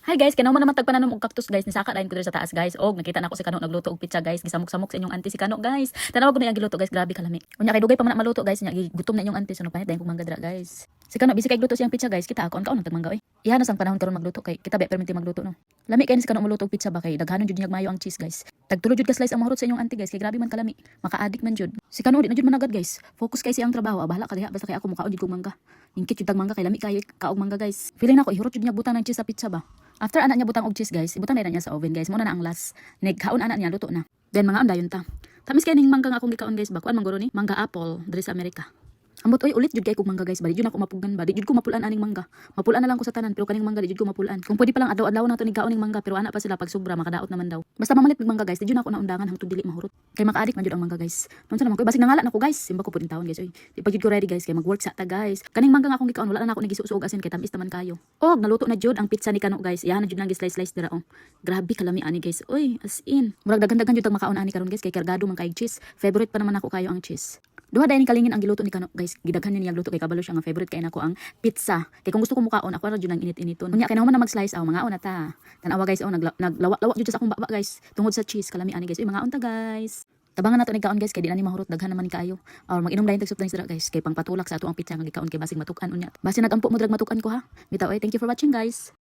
Hi guys, kanaw man naman tagpananom og cactus guys, nisaka lain ko diri sa taas guys. Og nakita na ako si Kano nagluto og pizza guys, gisamok-samok sa inyong auntie si Kano guys. Tanawa ko na yang giluto guys, grabe kalami. Unya kay dugay pa man na maluto guys, nya gutom na inyong auntie so nagpanit dayon kog mangga dira guys. Si Kano busy kay gluto siyang pizza guys, kita ako kaon tagmangga oy. Ihanas ang panahon karon magluto kay kita ba perminti magluto no. Lami kay ni si Kano magluto og pizza ba kay daghanon jud niya mayo ang cheese guys. Tagtulo jud ka slice ang mahurot sa inyong auntie guys, kay grabe man kalami. Maka-addict man jud. Si Kano di na jud managad guys. Focus kay siyang trabaho, bahala ka diha basta kay ako mukaon jud kog mangga. Ingkit jud tag mangga kay lami kayo kaog mangga guys. Feeling nako ihurot jud niya butang ng cheese sa pizza ba. After anak niya butang og cheese guys, ibutang na niya sa oven guys. Muna na ang last. Nagkaon anak niya luto na. Then mga ondayon ta. Tamis kay ning mangga nga akong gikaon guys ba. Kuan mangguro ni mangga apple diri sa Amerika. Ambot oy ulit jud kay kog mangga guys ba. Di jud ako mapugan ba. Di jud ko mapulan aning mangga. Mapulan na lang ko sa tanan pero kaning mangga di jud ko mapulan. Kung pwede pa lang adlaw-adlaw na to ni kaon ning mangga pero ana pa sila pag sobra makadaot naman daw. Basta mamalit mig mangga guys, di jud ako naundangan hangtod dili mahurot. Kay maka-addict man jud ang mangga guys. Nunsa naman ko basig nangalan ako guys. Simba ko pud taon guys oy. Di pa jud ko ready guys kay mag-work sa ta guys. Kaning mangga nga akong gikaon wala na ako nagisusuog asin kay tamis naman kayo. Og naluto na jud ang pizza ni Kano guys. Iyan na jud lang slice dira oh. Grabe kalami ani guys. Oy, as in. Murag daghan-daghan jud tag makaon ani karon guys kay kargado man kay cheese. Favorite pa naman ako kayo ang cheese. Duha dahil kalingin ang giluto ni Kano guys. Gidaghan niya luto kay kabalo siya nga favorite kay nako ang pizza. Kay kung gusto ko mukaon ako ra jud nang init-initon. Unya kay naman na mag-slice aw mga na ta. Tanawa guys oh naglawa-lawa jud sa akong baba guys. Tungod sa cheese kalami ani guys. Uy mga ta guys. Tabangan nato ni kaon guys kay di na ni mahurot daghan naman ni kayo. Or mag-inom dayon tag substance dira guys kay pangpatulak sa ato ang pizza nga gikaon kay basig matukan unya. Basi nagampo mo drag matukan ko ha. Bitaw thank you for watching guys.